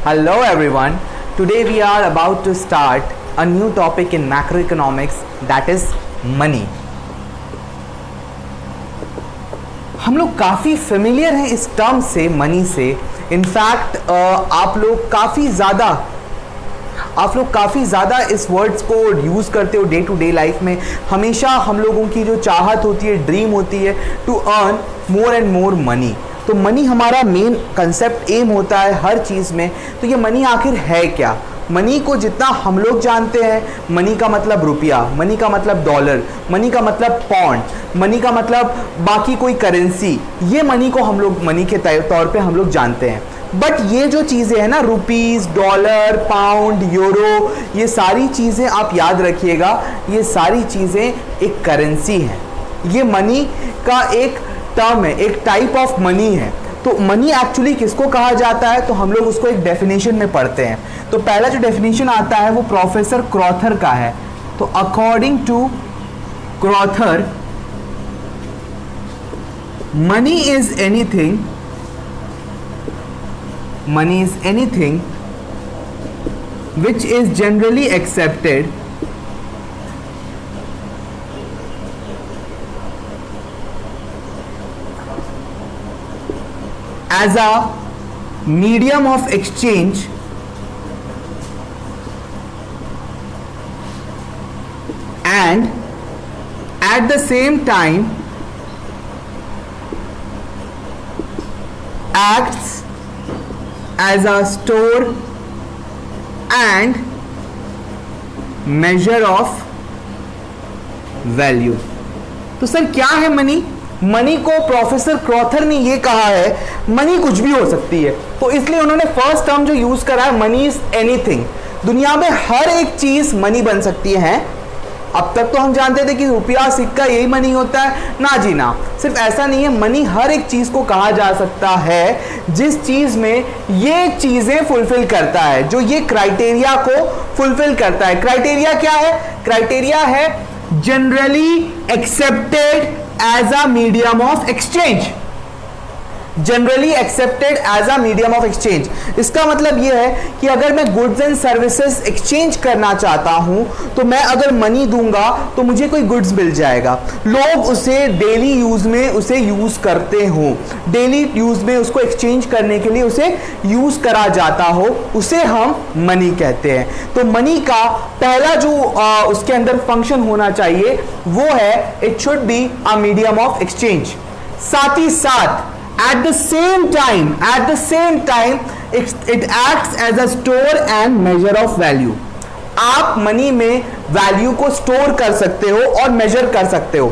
Hello everyone. Today we are about to start a new topic in macroeconomics, that is money. हम लोग काफ़ी familiar हैं इस term से, मनी से. इनफैक्ट आप लोग काफ़ी ज़्यादा इस वर्ड्स को यूज़ करते हो डे टू डे लाइफ में. हमेशा हम लोगों की जो चाहत होती है, ड्रीम होती है to earn more and more money. तो मनी हमारा मेन कंसेप्ट, एम होता है हर चीज़ में. तो ये मनी आखिर है क्या? मनी को जितना हम लोग जानते हैं, मनी का मतलब रुपया, मनी का मतलब डॉलर, मनी का मतलब पौंड, मनी का मतलब बाकी कोई करेंसी, ये मनी को हम लोग मनी के तौर पे हम लोग जानते हैं. बट ये जो चीज़ें हैं ना, रुपीज़, डॉलर, पाउंड, यूरो, ये सारी चीज़ें आप याद रखिएगा, ये सारी चीज़ें एक करेंसी हैं. ये मनी का एक टर्म है, एक टाइप ऑफ मनी है. तो मनी एक्चुअली किसको कहा जाता है, तो हम लोग उसको एक डेफिनेशन में पढ़ते हैं. तो पहला जो डेफिनेशन आता है वो प्रोफेसर क्रॉथर का है. तो according to Crowther, money is anything which is generally accepted as a medium of exchange and at the same time acts as a store and measure of value. तो सर क्या है money? Money को professor क्रॉथर ने ये कहा है, money कुछ भी हो सकती है. तो इसलिए उन्होंने फर्स्ट टर्म जो यूज करा है, मनी इज एनीथिंग. दुनिया में हर एक चीज मनी बन सकती है. अब तक तो हम जानते थे कि रुपया, सिक्का यही मनी होता है. ना जी ना, सिर्फ ऐसा नहीं है. मनी हर एक चीज को कहा जा सकता है जिस चीज में ये चीजें फुलफिल करता है, जो ये क्राइटेरिया को फुलफिल करता है. क्राइटेरिया क्या है? क्राइटेरिया है generally accepted as a medium of exchange. Generally accepted as a medium of exchange. इसका मतलब यह है कि अगर मैं गुड्स एंड सर्विसेज एक्सचेंज करना चाहता हूं, तो मैं अगर मनी दूंगा तो मुझे कोई गुड्स मिल जाएगा. लोग उसे डेली यूज में उसे यूज करते हो, डेली यूज में उसको एक्सचेंज करने के लिए उसे यूज करा जाता हो, उसे हम मनी कहते हैं. तो मनी का पहला जो उसके अंदर फंक्शन होना चाहिए वो है, it should be a medium of exchange. साथ ही साथ at the same time it acts as a store and measure of value. आप मनी में वैल्यू को स्टोर कर सकते हो और मेजर कर सकते हो.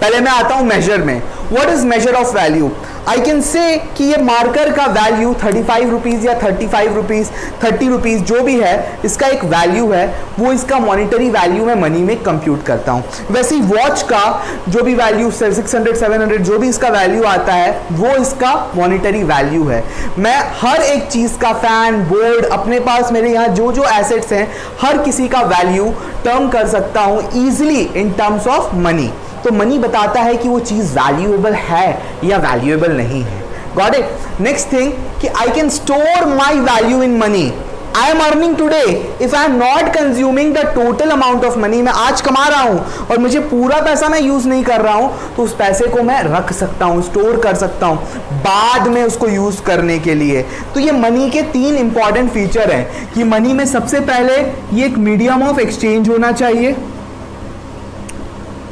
पहले मैं आता हूं मेजर में. What is major of value? I can say कि ये मार्कर का वैल्यू 35 रुपीज़ या 35 रुपीज़, 30 रुपीज़ जो भी है, इसका एक वैल्यू है, वो इसका मॉनिटरी वैल्यू मैं मनी में कंप्यूट करता हूँ. वैसे ही वॉच का जो भी वैल्यू 600 700 जो भी इसका वैल्यू आता है, वो इसका मॉनिटरी वैल्यू है. मैं हर एक चीज़ का, फैन, बोर्ड, अपने पास मेरे यहाँ जो जो एसेट्स हैं, हर किसी का वैल्यू टर्म कर सकता हूँ easily in terms of money. तो मनी बताता है कि वो चीज़ वैल्यूएबल है या वैल्यूएबल नहीं है. Got it? नेक्स्ट थिंग कि I can store my value in money. I am earning today, if I am not consuming the total amount of money, मैं आज कमा रहा हूं और मुझे पूरा पैसा मैं यूज नहीं कर रहा हूं, तो उस पैसे को मैं रख सकता हूं, स्टोर कर सकता हूं बाद में उसको यूज करने के लिए. तो ये मनी के 3 इंपॉर्टेंट फीचर हैं कि मनी में सबसे पहले ये एक मीडियम ऑफ एक्सचेंज होना चाहिए.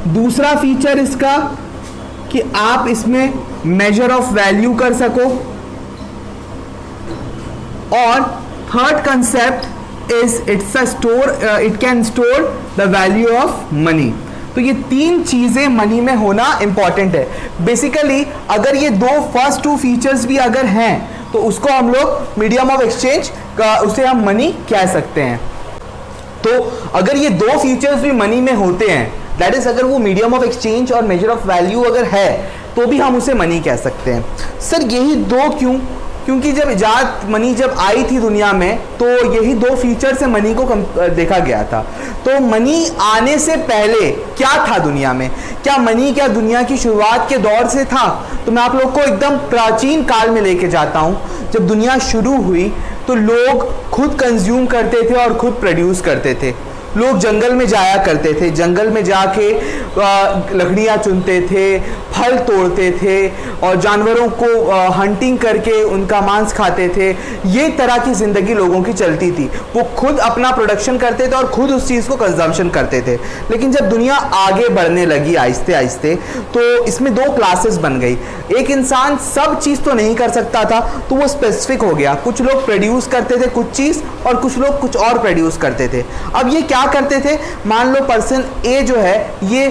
दूसरा फीचर इसका कि आप इसमें मेजर ऑफ वैल्यू कर सको. और third concept is it's a store, it can store the value of money. तो ये 3 चीजें मनी में होना इंपॉर्टेंट है. बेसिकली अगर ये फर्स्ट 2 फीचर्स भी अगर हैं, तो उसको हम लोग मीडियम ऑफ एक्सचेंज का, उसे हम मनी कह सकते हैं. तो अगर ये 2 फीचर्स भी मनी में होते हैं, दैट इज अगर वो मीडियम ऑफ एक्सचेंज और मेजर ऑफ वैल्यू अगर है, तो भी हम उसे मनी कह सकते हैं. सर यही 2 क्यों? क्योंकि जब इजाद मनी जब आई थी दुनिया में, तो यही 2 फीचर से मनी को देखा गया था. तो मनी आने से पहले क्या था दुनिया में? क्या मनी क्या दुनिया की शुरुआत के दौर से था? तो मैं आप लोग को एकदम प्राचीन काल में लेके जाता हूँ. जब दुनिया शुरू हुई तो लोग खुद कंज्यूम करते थे और खुद प्रोड्यूस करते थे। लोग जंगल में जाया करते थे, जंगल में जाके लकड़ियाँ चुनते थे, फल तोड़ते थे और जानवरों को हंटिंग करके उनका मांस खाते थे। ये तरह की ज़िंदगी लोगों की चलती थी। वो खुद अपना प्रोडक्शन करते थे और खुद उस चीज़ को कंजम्पशन करते थे। लेकिन जब दुनिया आगे बढ़ने लगी आहिस्ते आहिस्ते, तो इसमें दो क्लासेस बन गई। एक इंसान सब चीज़ तो नहीं कर सकता था, तो वो स्पेसिफिक हो गया। कुछ लोग प्रोड्यूस करते थे कुछ चीज़ और कुछ लोग कुछ और प्रोड्यूस करते थे। अब ये क्या करते थे, मान लो पर्सन ए जो है ये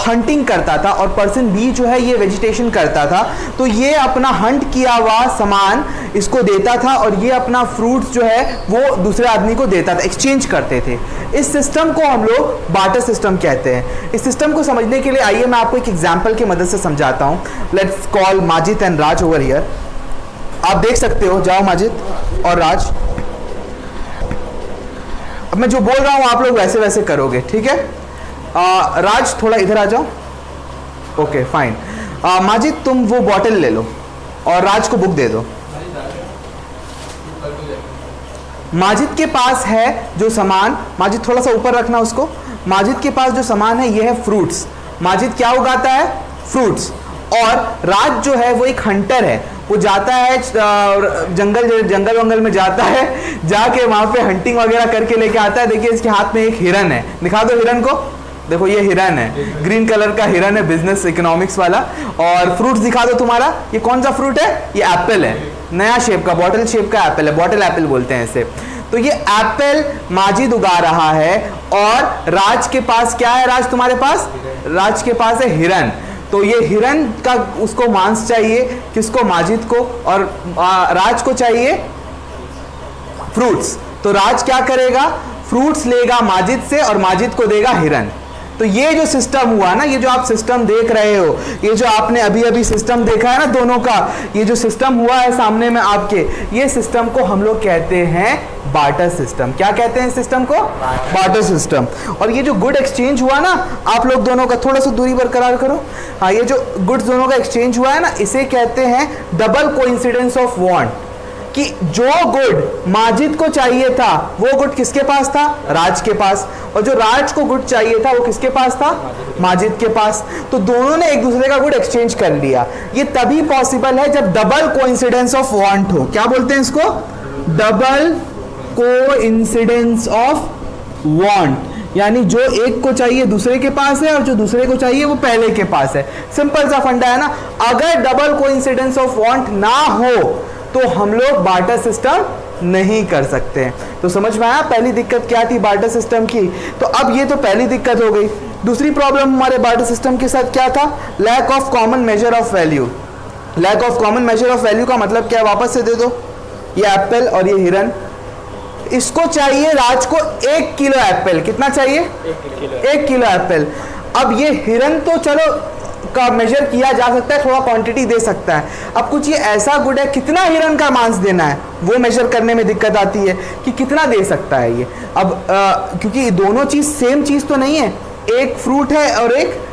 हंटिंग करता था और पर्सन बी जो है ये वेजिटेशन करता था, तो ये अपना हंट किया हुआ सामान इसको देता था और ये अपना फ्रूट्स जो है वो दूसरे आदमी को देता था, एक्सचेंज करते थे। इस सिस्टम को हम लोग बार्टर सिस्टम कहते हैं। इस सिस्टम को समझने के लिए आइए मैं आपको एक एग्जांपल की मदद से समझाता हूं। Let's call Majid and Raj over here. आप देख सकते हो, जाओ माजिद और राज। अब मैं जो बोल रहा हूं आप लोग वैसे वैसे करोगे, ठीक है? राज थोड़ा इधर आ जाओ। Okay fine. माजिद तुम वो बॉटल ले लो और राज को बुक दे दो। माजिद के पास है जो सामान, माजिद थोड़ा सा ऊपर रखना उसको। माजिद के पास जो सामान है ये है फ्रूट्स। माजिद क्या उगाता है? फ्रूट्स। और राज जो है वो एक हंटर है, वो जाता है जंगल वंगल में जाता है, जाके वहां पे हंटिंग वगैरह करके लेके आता है। देखिए इसके हाथ में एक हिरन है, दिखा दो हिरन को। देखो ये हिरन है, ग्रीन कलर का हिरन है, बिजनेस इकोनॉमिक्स वाला। और फ्रूट्स दिखा दो तुम्हारा, ये कौन सा फ्रूट है? ये एप्पल है, नया शेप का, बॉटल शेप का एप्पल है, बॉटल एप्पल बोलते हैं इसे। तो ये एप्पल माजिद उगा रहा है और राज के पास क्या है? राज तुम्हारे पास, राज के पास है हिरन। तो ये हिरन का उसको मांस चाहिए, किसको? माजिद को। और राज को चाहिए फ्रूट्स। तो राज क्या करेगा? फ्रूट्स लेगा माजिद से और माजिद को देगा हिरन। तो ये जो सिस्टम हुआ ना, ये जो आप सिस्टम देख रहे हो, ये जो आपने अभी अभी सिस्टम देखा है ना दोनों का, ये जो सिस्टम हुआ है सामने में आपके, ये सिस्टम को हम लोग कहते हैं बार्टर सिस्टम। क्या कहते हैं इस सिस्टम को? Barter system. और ये जो गुड एक्सचेंज हुआ ना आप लोग दोनों का, थोड़ा सा दूरी बरकरार करो। हाँ, ये जो गुड्स दोनों का एक्सचेंज हुआ है ना, इसे कहते हैं डबल कोइंसिडेंस ऑफ वांट। कि जो गुड माजिद को चाहिए था वो गुड किसके पास था? राज के पास। और जो राज को गुड चाहिए था वो किसके पास था? माजिद के पास। तो दोनों ने एक दूसरे का गुड एक्सचेंज कर लिया। ये तभी पॉसिबल है जब डबल कोइंसिडेंस ऑफ वांट हो। क्या बोलते हैं इसको? Double coincidence of want. यानी जो एक को चाहिए दूसरे के पास है और जो दूसरे को चाहिए वो पहले के पास है। सिंपल सा फंडा है ना। अगर डबल कोइंसिडेंस ऑफ वांट ना हो तो हम लोग बार्टर सिस्टम नहीं कर सकते हैं। तो समझ में आया पहली दिक्कत क्या थी बार्टर सिस्टम की? तो अब ये तो पहली दिक्कत हो गई। दूसरी प्रॉब्लम हमारे बार्टर सिस्टम के साथ क्या था? Lack of common measure of value. Lack of common measure of value का मतलब क्या है? वापस से दे दो। ये एप्पल और ये हिरन, इसको चाहिए राज को 1 किलो एप्पल। कितना चाहिए? 1 किलो एप्पल। अब ये हिरन तो चलो का मेजर किया जा सकता है, थोड़ा क्वांटिटी दे सकता है। अब कुछ ये ऐसा गुड है, कितना हिरन का मांस देना है वो मेजर करने में दिक्कत आती है कि कितना दे सकता है ये। अब क्योंकि दोनों चीज सेम चीज तो नहीं है, एक फ्रूट है और एक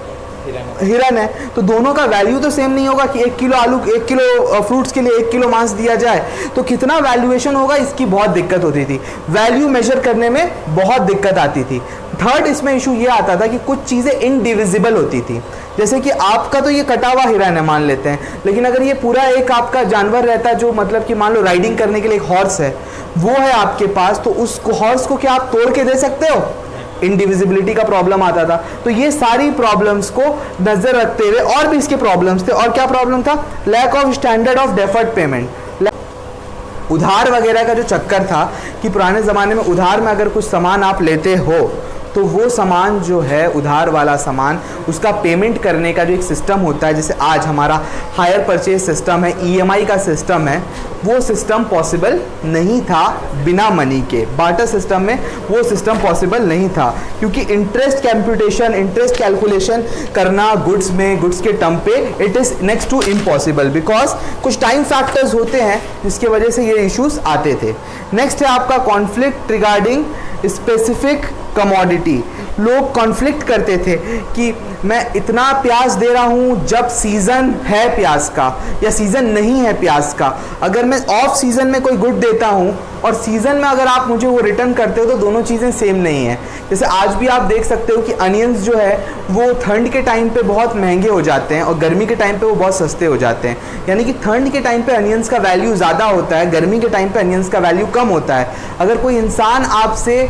हिरन है, तो दोनों का वैल्यू तो सेम नहीं होगा कि 1 किलो आलू, 1 किलो फ्रूट्स के लिए 1 किलो मांस दिया जाए तो कितना वैल्यूएशन होगा, इसकी बहुत दिक्कत होती थी। वैल्यू मेजर करने में बहुत दिक्कत आती थी। थर्ड इसमें इशू ये आता था कि कुछ चीज़ें इनडिविजिबल होती थी। जैसे कि आपका तो ये कटा हुआ हिरन है मान लेते हैं, लेकिन अगर ये पूरा एक आपका जानवर रहता है जो मतलब कि मान लो राइडिंग करने के लिए एक हॉर्स है, वो है आपके पास, तो उस हॉर्स को क्या आप तोड़ के दे सकते हो? इंडिविजिबिलिटी का प्रॉब्लम आता था। तो ये सारी प्रॉब्लम्स को नजर रखते हुए और भी इसके प्रॉब्लम्स थे। और क्या प्रॉब्लम था? Lack of standard of deferred payment. उधार वगैरह का जो चक्कर था कि पुराने ज़माने में उधार में अगर कुछ सामान आप लेते हो तो वो सामान जो है उधार वाला सामान, उसका पेमेंट करने का जो एक सिस्टम होता है, जैसे आज हमारा हायर परचेज सिस्टम है, ईएमआई का सिस्टम है, वो सिस्टम पॉसिबल नहीं था बिना मनी के। बार्टर सिस्टम में वो सिस्टम पॉसिबल नहीं था क्योंकि इंटरेस्ट कैलकुलेशन, इंटरेस्ट कैलकुलेशन करना गुड्स में, गुड्स के टर्म पे it is next to impossible, because कुछ टाइम फैक्टर्स होते हैं जिसके वजह से ये इश्यूज आते थे। नेक्स्ट है आपका कॉन्फ्लिक्ट रिगार्डिंग स्पेसिफिक कमोडिटी। लोग कॉन्फ्लिक्ट करते थे कि मैं इतना प्याज दे रहा हूँ जब सीज़न है प्याज का या सीज़न नहीं है प्याज का। अगर मैं ऑफ सीज़न में कोई गुड देता हूँ और सीज़न में अगर आप मुझे वो रिटर्न करते हो तो दोनों चीज़ें सेम नहीं है। जैसे आज भी आप देख सकते हो कि अनियंस जो है वो ठंड के टाइम पे बहुत महंगे हो जाते हैं और गर्मी के टाइम पे वो बहुत सस्ते हो जाते हैं। यानी कि ठंड के टाइम पे अनियंस का वैल्यू ज़्यादा होता है, गर्मी के टाइम पे अनियंस का वैल्यू कम होता है। अगर कोई इंसान आपसे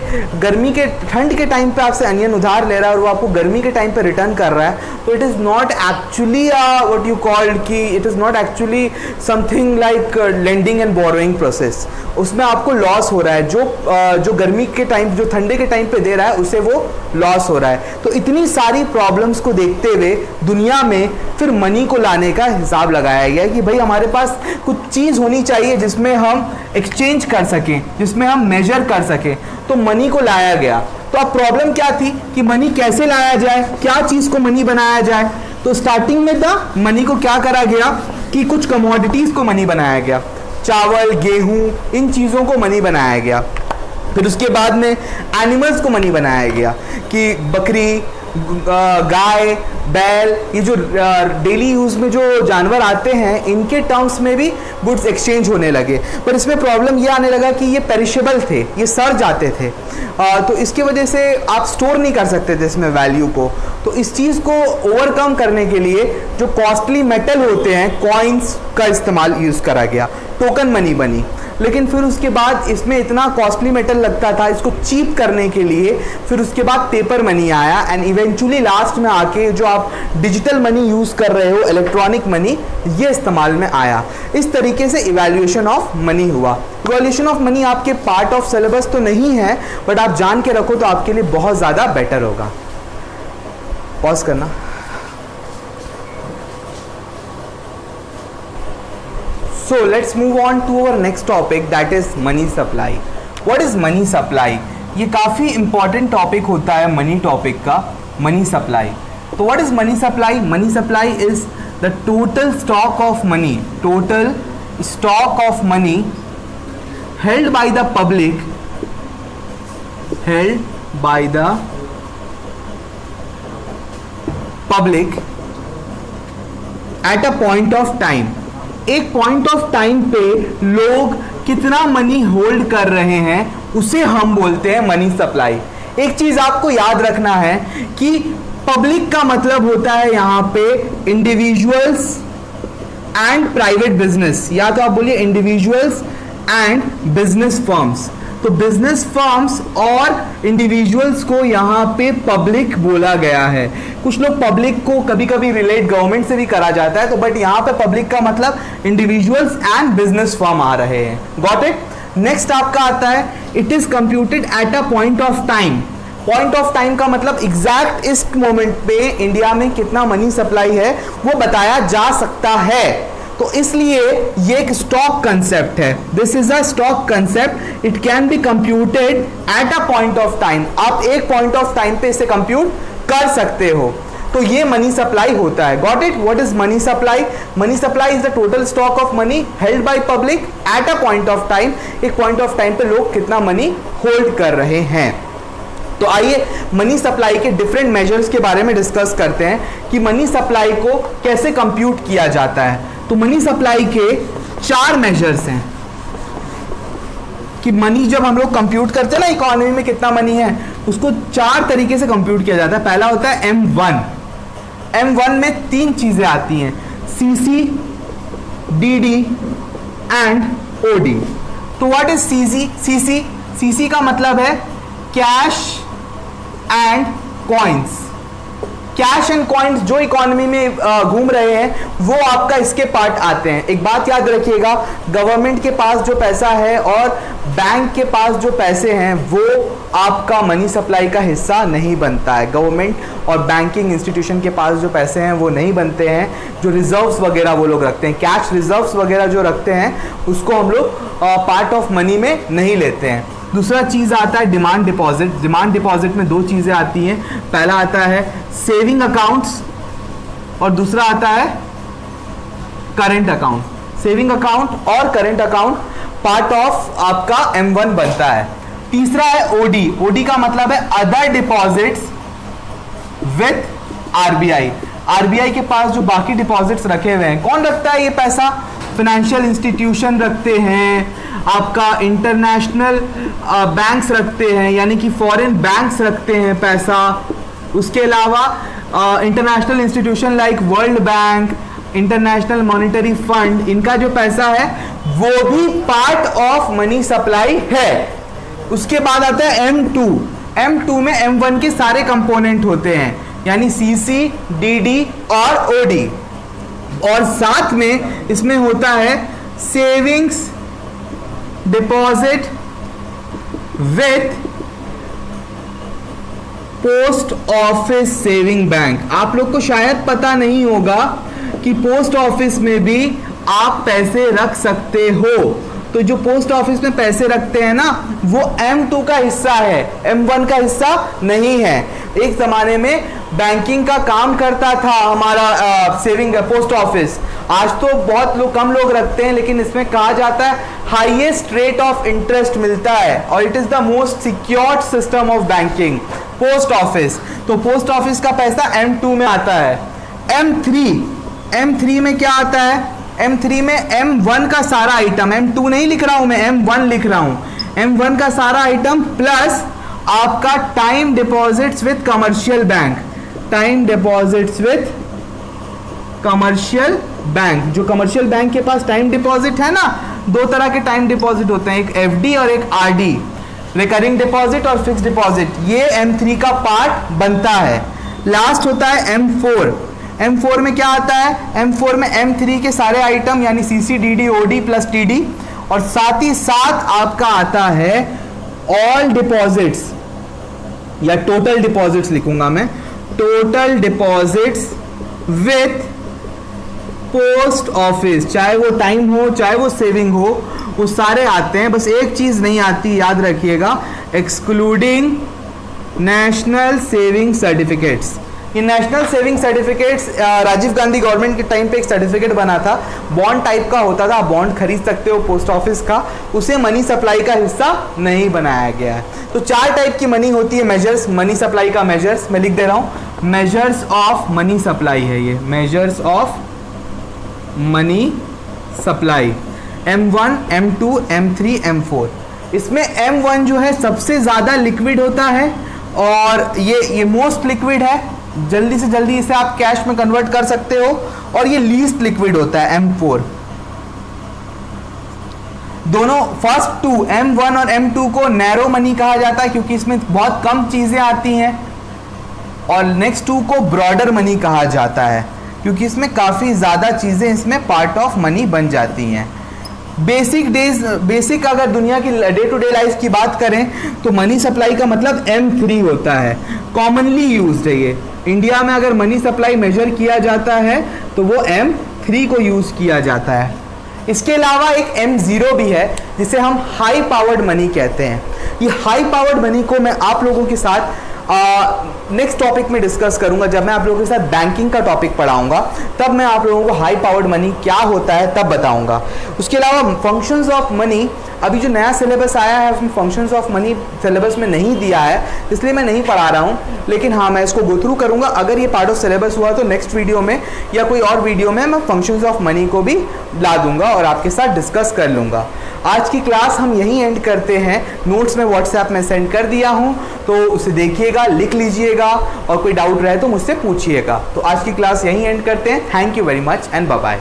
ठंड के टाइम पे आपसे अनियन उधार ले रहा है और वो आपको गर्मी के टाइम पे रिटर्न कर रहा है, तो it is not actually what you called कि it is not actually something like lending and borrowing process. उसमें आपको लॉस हो रहा है। जो गर्मी के टाइम, जो ठंडे के टाइम पे दे रहा है उसे वो लॉस हो रहा है। तो इतनी सारी प्रॉब्लम्स को देखते हुए दुनिया में फिर मनी को लाने का हिसाब लगाया गया कि भाई हमारे पास कुछ चीज़ होनी चाहिए जिसमें हम एक्सचेंज कर सकें, जिसमें हम मेजर कर सकें। तो मनी को लाया गया। तो अब प्रॉब्लम क्या थी कि मनी कैसे लाया जाए, क्या चीज़ को मनी बनाया जाए। तो स्टार्टिंग में था मनी को क्या करा गया कि कुछ कमोडिटीज़ को मनी बनाया गया, चावल, गेहूं, इन चीज़ों को मनी बनाया गया। फिर उसके बाद में एनिमल्स को मनी बनाया गया कि बकरी, गाय, बैल, ये जो डेली यूज़ में जो जानवर आते हैं इनके टर्म्स में भी गुड्स एक्सचेंज होने लगे। पर इसमें प्रॉब्लम ये आने लगा कि ये पेरिशेबल थे, ये सड़ जाते थे। तो इसकी वजह से आप स्टोर नहीं कर सकते थे इसमें वैल्यू को। तो इस चीज़ को ओवरकम करने के लिए जो कॉस्टली मेटल होते हैं, कॉइन्स का इस्तेमाल यूज़ करा गया, टोकन मनी बनी। लेकिन फिर उसके बाद इसमें इतना कॉस्टली मेटल लगता था, इसको चीप करने के लिए फिर उसके बाद पेपर मनी आया एंड इवेंचुअली लास्ट में आके जो आप डिजिटल मनी यूज़ कर रहे हो, इलेक्ट्रॉनिक मनी, ये इस्तेमाल में आया। इस तरीके से इवैल्यूएशन ऑफ मनी हुआ। इवैल्यूएशन ऑफ मनी आपके पार्ट ऑफ सिलेबस तो नहीं है, बट आप जान के रखो तो आपके लिए बहुत ज़्यादा बेटर होगा। पॉज करना। So let's move on to our next topic, that is money supply. What is money supply? ये काफ़ी important topic होता है money topic का, money supply. तो what is money supply? Money supply is the total stock of money, total stock of money held by the public, held by the public at a point of time. एक point of time पे लोग कितना money hold कर रहे हैं उसे हम बोलते हैं मनी सप्लाई। एक चीज आपको याद रखना है कि पब्लिक का मतलब होता है यहां पे इंडिविजुअल्स एंड प्राइवेट बिजनेस, या तो आप बोलिए इंडिविजुअल्स एंड बिजनेस फर्म्स। तो बिजनेस फर्म्स और इंडिविजुअल्स को यहाँ पे पब्लिक बोला गया है। कुछ लोग पब्लिक को कभी कभी रिलेट गवर्नमेंट से भी करा जाता है, तो बट यहाँ पे पब्लिक का मतलब इंडिविजुअल्स एंड बिजनेस फर्म आ रहे हैं। Got it. नेक्स्ट आपका आता है it is computed at a point of time. Point of time का मतलब एग्जैक्ट इस मोमेंट पे इंडिया में कितना मनी सप्लाई है वो बताया जा सकता है। तो इसलिए ये एक स्टॉक कंसेप्ट है। This is a stock concept. It can be computed at a point of time. आप एक पॉइंट ऑफ टाइम पे इसे कंप्यूट कर सकते हो। तो ये मनी सप्लाई होता है। Got it. What is money supply? Money supply is the total stock of money held by public at a point of time. एक पॉइंट ऑफ टाइम पे लोग कितना मनी होल्ड कर रहे हैं। तो आइए मनी सप्लाई के डिफरेंट मेजर्स के बारे में डिस्कस करते हैं कि मनी सप्लाई को कैसे कंप्यूट किया जाता है। तो मनी सप्लाई के 4 मेजर्स हैं कि मनी जब हम लोग कंप्यूट करते हैं ना इकोनॉमी में कितना मनी है, उसको 4 तरीके से कंप्यूट किया जाता है। पहला होता है M1। M1 में 3 चीजें आती हैं, CC, DD एंड OD। तो व्हाट इज CC? CC का मतलब है cash and coins. Cash and coins जो इकोनॉमी में घूम रहे हैं वो आपका इसके पार्ट आते हैं। एक बात याद रखिएगा, गवर्नमेंट के पास जो पैसा है और बैंक के पास जो पैसे हैं वो आपका मनी सप्लाई का हिस्सा नहीं बनता है। गवर्नमेंट और बैंकिंग इंस्टीट्यूशन के पास जो पैसे हैं वो नहीं बनते हैं। जो रिजर्व्स वगैरह वो लोग रखते हैं, कैश रिजर्व्स वगैरह जो रखते हैं उसको हम लोग पार्ट ऑफ मनी में नहीं लेते हैं। दूसरा चीज़ आता है डिमांड डिपॉजिट। डिमांड डिपॉजिट में 2 चीज़ें आती हैं। पहला आता है सेविंग अकाउंट्स और दूसरा आता है करंट अकाउंट। सेविंग अकाउंट और करंट अकाउंट पार्ट ऑफ आपका M1 बनता है। तीसरा है OD। OD का मतलब है other deposits with RBI. RBI के पास जो बाकी डिपॉजिट्स रखे हुए हैं, कौन रखता है ये पैसा? फाइनेंशियल इंस्टीट्यूशन रखते हैं, आपका इंटरनेशनल बैंक्स रखते हैं, यानी कि फॉरेन बैंक्स रखते हैं पैसा। उसके अलावा international institution like world bank, international monetary fund, इनका जो पैसा है वो भी पार्ट ऑफ मनी सप्लाई है। उसके बाद आता है M2। M2 में M1 के सारे कंपोनेंट होते हैं, यानी CC, DD और OD, और साथ में इसमें होता है savings deposit with post office saving bank. आप लोग को शायद पता नहीं होगा कि पोस्ट ऑफिस में भी आप पैसे रख सकते हो। तो जो पोस्ट ऑफिस में पैसे रखते हैं ना, वो M2 का हिस्सा है, M1 का हिस्सा नहीं है। एक जमाने में बैंकिंग का काम करता था हमारा सेविंग पोस्ट ऑफिस। आज तो बहुत लोग, कम लोग रखते हैं, लेकिन इसमें कहा जाता है हाईएस्ट रेट ऑफ इंटरेस्ट मिलता है, और it is the most secured system of banking, post office. तो पोस्ट ऑफिस का पैसा M2 में आता है। M3 में क्या आता है? M3 में M1 का सारा आइटम, M2 नहीं लिख रहा हूं मैं, M1 लिख रहा हूं। M1 का सारा आइटम प्लस आपका time deposits with commercial bank, time deposits with commercial bank. जो कमर्शियल बैंक के पास टाइम डिपॉजिट है ना, दो तरह के टाइम डिपॉजिट होते हैं, एक FD और एक RD, रिकरिंग डिपॉजिट और फिक्स डिपॉजिट। ये M3 का पार्ट बनता है। लास्ट होता है M4। M4 में क्या आता है? M4 में M3 के सारे आइटम, यानी CC, DD, OD plus TD, और साथ ही साथ आपका आता है ऑल डिपॉजिट्स, या टोटल डिपॉजिट्स लिखूंगा मैं, total deposits with post office. चाहे वो टाइम हो, चाहे वो सेविंग हो, वो सारे आते हैं। बस एक चीज नहीं आती, याद रखिएगा, एक्सक्लूडिंग नेशनल सेविंग सर्टिफिकेट्स। ये national saving certificates Rajiv Gandhi government के टाइम पे एक सर्टिफिकेट बना था, बॉन्ड टाइप का होता था, आप बॉन्ड खरीद सकते हो पोस्ट ऑफिस का, उसे मनी सप्लाई का हिस्सा नहीं बनाया गया है। तो 4 टाइप की मनी होती है, मेजर्स, मनी सप्लाई का मेजर्स, मैं लिख दे रहा हूं, मेजर्स ऑफ मनी सप्लाई है ये, measures of money supply, M1, M2, M3, M4। इसमें M1 जो है सबसे ज़्यादा लिक्विड होता है, और ये मोस्ट लिक्विड है, जल्दी से जल्दी इसे आप कैश में कन्वर्ट कर सकते हो, और ये लीस्ट लिक्विड होता है M4। दोनों फर्स्ट 2 M1 और M2 को नैरो मनी कहा जाता है, क्योंकि इसमें बहुत कम चीज़ें आती हैं, और नेक्स्ट 2 को ब्रॉडर मनी कहा जाता है, क्योंकि इसमें काफ़ी ज़्यादा चीज़ें इसमें पार्ट ऑफ मनी बन जाती हैं। बेसिक अगर दुनिया की डे टू डे लाइफ की बात करें तो मनी सप्लाई का मतलब M3 होता है, कॉमनली यूज्ड है ये। इंडिया में अगर मनी सप्लाई मेजर किया जाता है तो वो M3 को यूज़ किया जाता है। इसके अलावा एक M0 भी है, जिसे हम हाई पावर्ड मनी कहते हैं। ये हाई पावर्ड मनी को मैं आप लोगों के साथ नेक्स्ट टॉपिक में डिस्कस करूंगा। जब मैं आप लोगों के साथ बैंकिंग का टॉपिक पढ़ाऊंगा, तब मैं आप लोगों को हाई पावर्ड मनी क्या होता है तब बताऊंगा। उसके अलावा फंक्शंस ऑफ मनी, अभी जो नया सिलेबस आया है उसमें फंक्शंस ऑफ मनी सिलेबस में नहीं दिया है, इसलिए मैं नहीं पढ़ा रहा हूँ, लेकिन हाँ मैं इसको गो थ्रू करूँगा। अगर ये पार्ट ऑफ सिलेबस हुआ तो नेक्स्ट वीडियो में या कोई और वीडियो में मैं फंक्शंस ऑफ मनी को भी ला दूंगा और आपके साथ डिस्कस कर लूँगा। आज की क्लास हम यहीं एंड करते हैं। नोट्स में व्हाट्सएप में सेंड कर दिया हूँ, तो उसे देखिएगा, लिख लीजिएगा, और कोई डाउट रहे तो मुझसे पूछिएगा। तो आज की क्लास यहीं एंड करते हैं। Thank you very much and bye bye.